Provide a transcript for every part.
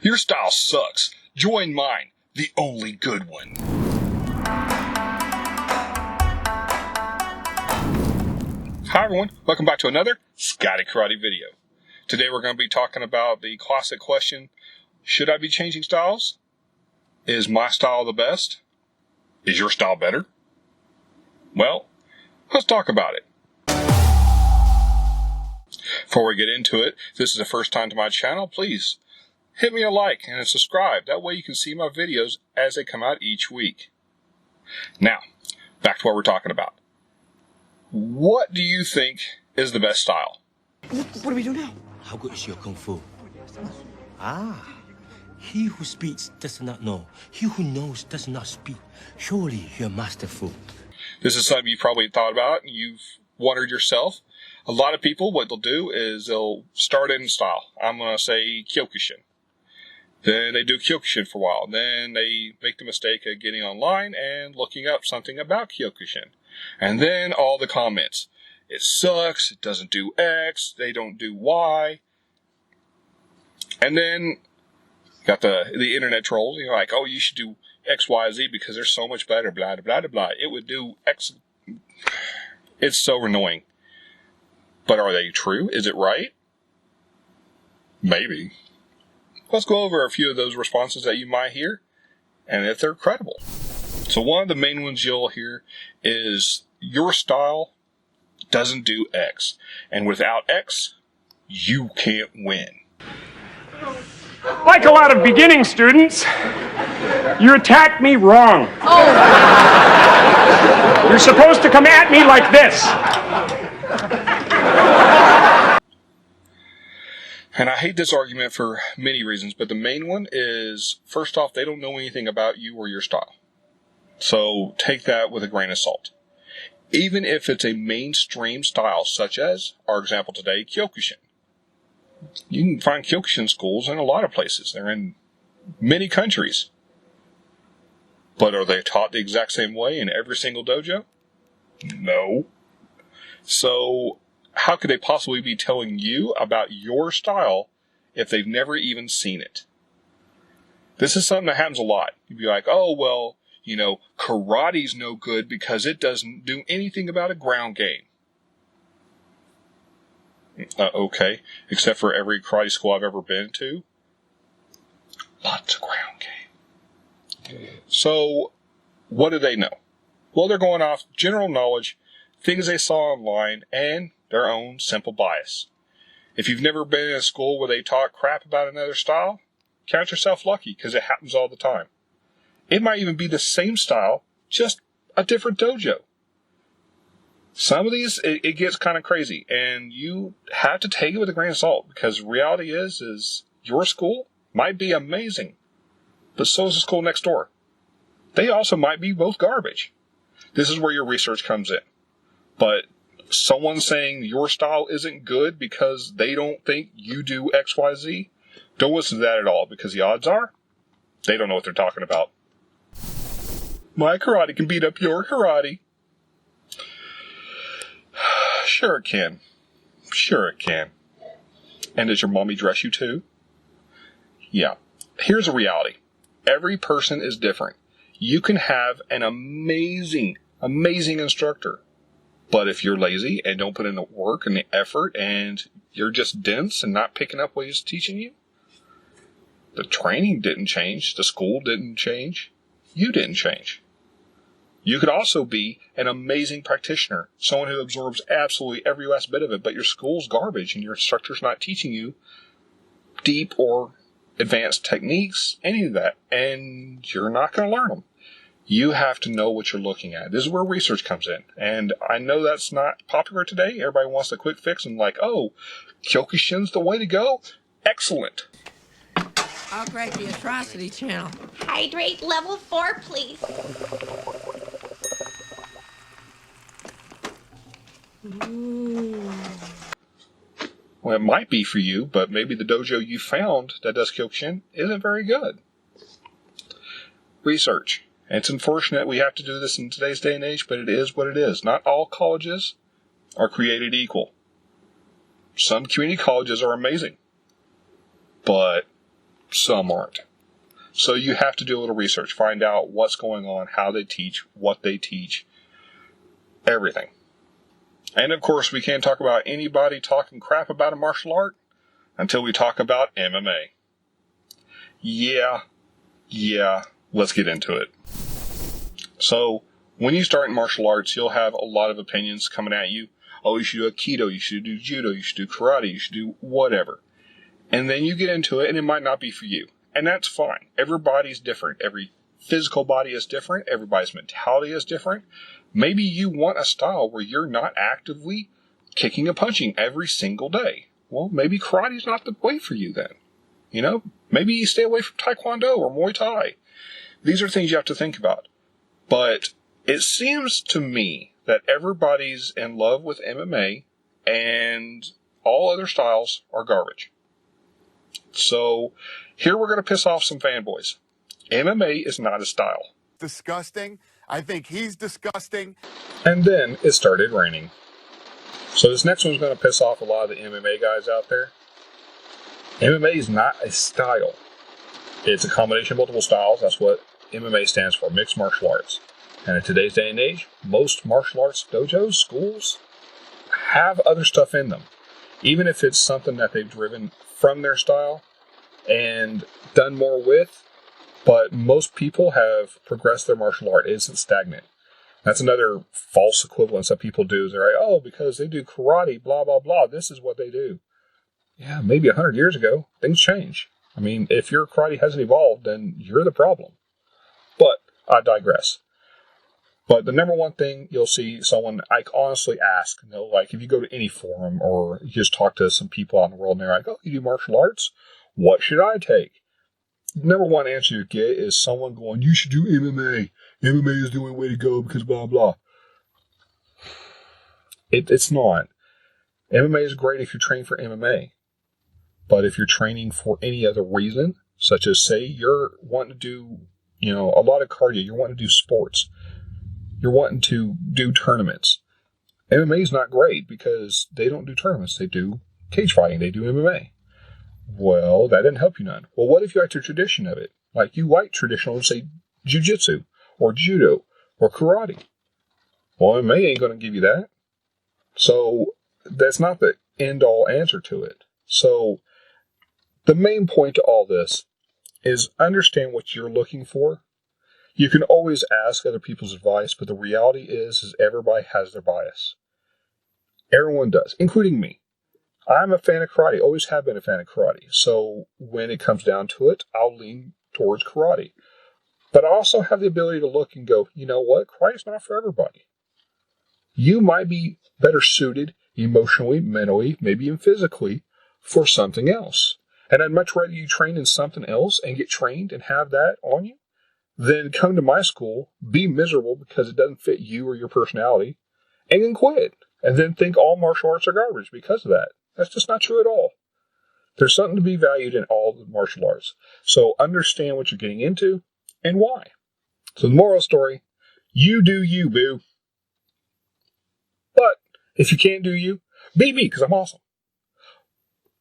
Your style sucks. Join mine, the only good one. Hi everyone, welcome back to another Scotty Karate video. Today we're going to be talking about the classic question, should I be changing styles? Is my style the best? Is your style better? Well, let's talk about it. Before we get into it, if this is the first time to my channel, please hit me a like and a subscribe. That way you can see my videos as they come out each week. Now, back to what we're talking about. What do you think is the best style? What do we do now? How good is your kung fu? He who speaks does not know. He who knows does not speak. Surely you're masterful. This is something you probably thought about and you've wondered yourself. A lot of people, what they'll do is they'll start in style. I'm going to say Kyokushin. Then they do Kyokushin for a while. Then they make the mistake of getting online and looking up something about Kyokushin. And then all the comments. It sucks, it doesn't do X, they don't do Y. And then got the internet trolls, you know, like, oh, you should do X, Y, Z because they're so much better, blah, blah, blah, blah. It would do X. It's so annoying. But are they true? Is it right? Maybe. Let's go over a few of those responses that you might hear, and if they're credible. So one of the main ones you'll hear is, your style doesn't do X, and without X, you can't win. Like a lot of beginning students, you attacked me wrong. Oh. You're supposed to come at me like this. And I hate this argument for many reasons, but the main one is, first off, they don't know anything about you or your style. So take that with a grain of salt. Even if it's a mainstream style, such as, our example today, Kyokushin. You can find Kyokushin schools in a lot of places. They're in many countries. But are they taught the exact same way in every single dojo? No. So how could they possibly be telling you about your style if they've never even seen it? This is something that happens a lot. You'd be like, oh, well, you know, karate's no good because it doesn't do anything about a ground game. Okay, except for every karate school I've ever been to. Lots of ground game. So, what do they know? Well, they're going off general knowledge, things they saw online, and their own simple bias. If you've never been in a school where they talk crap about another style, count yourself lucky, because it happens all the time. It might even be the same style, just a different dojo. Some of these, it gets kind of crazy, and you have to take it with a grain of salt, because reality is your school might be amazing, but so is the school next door. They also might be both garbage. This is where your research comes in. But someone saying your style isn't good because they don't think you do X, Y, Z, don't listen to that at all, because the odds are they don't know what they're talking about. My karate can beat up your karate. Sure it can. Sure it can. And does your mommy dress you too? Yeah. Here's a reality. Every person is different. You can have an amazing instructor. But if you're lazy and don't put in the work and the effort and you're just dense and not picking up what he's teaching you, the training didn't change. The school didn't change. You didn't change. You could also be an amazing practitioner, someone who absorbs absolutely every last bit of it, but your school's garbage and your instructor's not teaching you deep or advanced techniques, any of that, and you're not going to learn them. You have to know what you're looking at. This is where research comes in. And I know that's not popular today. Everybody wants the quick fix and like, oh, Kyokushin's the way to go? Excellent. I'll grade the atrocity channel. Hydrate level 4, please. Ooh. Well, it might be for you, but maybe the dojo you found that does Kyokushin isn't very good. Research. And it's unfortunate we have to do this in today's day and age, but it is what it is. Not all colleges are created equal. Some community colleges are amazing, but Some aren't. So you have to do a little research, find out what's going on, how they teach, what they teach, everything. And of course, we can't talk about anybody talking crap about a martial art until we talk about MMA. Yeah, let's get into it. So, when you start in martial arts, you'll have a lot of opinions coming at you. Oh, you should do Aikido, you should do Judo, you should do Karate, you should do whatever. And then you get into it, and it might not be for you. And that's fine. Everybody's different. Every physical body is different. Everybody's mentality is different. Maybe you want a style where you're not actively kicking and punching every single day. Well, maybe karate's not the way for you then. You know, maybe you stay away from Taekwondo or Muay Thai. These are things you have to think about. But it seems to me that everybody's in love with MMA and all other styles are garbage. So here we're going to piss off some fanboys. MMA is not a style. Disgusting. I think he's disgusting. And then it started raining. So this next one's going to piss off a lot of the MMA guys out there. MMA is not a style. It's a combination of multiple styles. That's what MMA stands for, mixed martial arts. And in today's day and age, most martial arts dojos, schools, have other stuff in them. Even if it's something that they've driven from their style and done more with, but most people have progressed their martial art. It isn't stagnant. That's another false equivalence that people do. Is they're like, oh, because they do karate, blah, blah, blah, this is what they do. Yeah, maybe 100 years ago, things change. I mean, if your karate hasn't evolved, then you're the problem. But I digress. But the number one thing you'll see someone, I honestly ask, you know, like if you go to any forum or you just talk to some people out in the world and they're like, oh, you do martial arts? What should I take? The number one answer you get is someone going, you should do MMA. MMA is the only way to go because blah, blah. It's not. MMA is great if you're training for MMA. But if you're training for any other reason, such as say you're wanting to do, you know, a lot of cardio, you're wanting to do sports, you're wanting to do tournaments. MMA is not great because they don't do tournaments. They do cage fighting. They do MMA. Well, that didn't help you none. Well, what if you like the tradition of it? Like you like traditional, say, jiu-jitsu or judo or karate. Well, MMA ain't going to give you that. So that's not the end-all answer to it. So the main point to all this is understand what you're looking for. You can always ask other people's advice, but the reality is everybody has their bias. Everyone does, including me. I'm a fan of karate, always have been a fan of karate. So when it comes down to it, I'll lean towards karate. But I also have the ability to look and go, you know what? Karate's not for everybody. You might be better suited emotionally, mentally, maybe even physically for something else. And I'd much rather you train in something else and get trained and have that on you than come to my school, be miserable because it doesn't fit you or your personality, and then quit. And then think all martial arts are garbage because of that. That's just not true at all. There's something to be valued in all the martial arts. So understand what you're getting into and why. So the moral story, you do you, boo. But if you can't do you, be me because I'm awesome.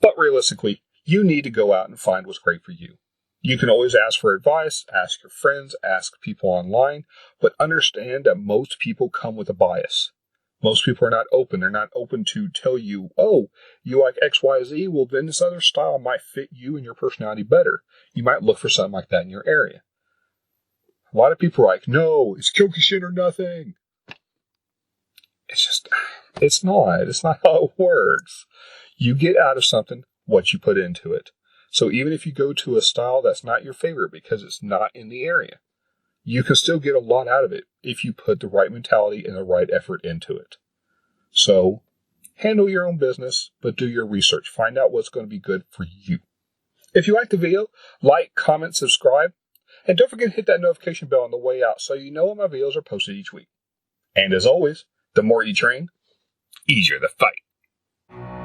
But realistically, you need to go out and find what's great for you. You can always ask for advice, ask your friends, ask people online, but understand that most people come with a bias. Most people are not open. They're not open to tell you, oh, you like XYZ? Well, then this other style might fit you and your personality better. You might look for something like that in your area. A lot of people are like, no, it's Kyokushin or nothing. It's not how it works. You get out of something what you put into it. So even if you go to a style that's not your favorite because it's not in the area, you can still get a lot out of it if you put the right mentality and the right effort into it. So handle your own business, but do your research. Find out what's going to be good for you. If you like the video, like, comment, subscribe, and don't forget to hit that notification bell on the way out so you know when my videos are posted each week. And as always, the more you train, easier the fight.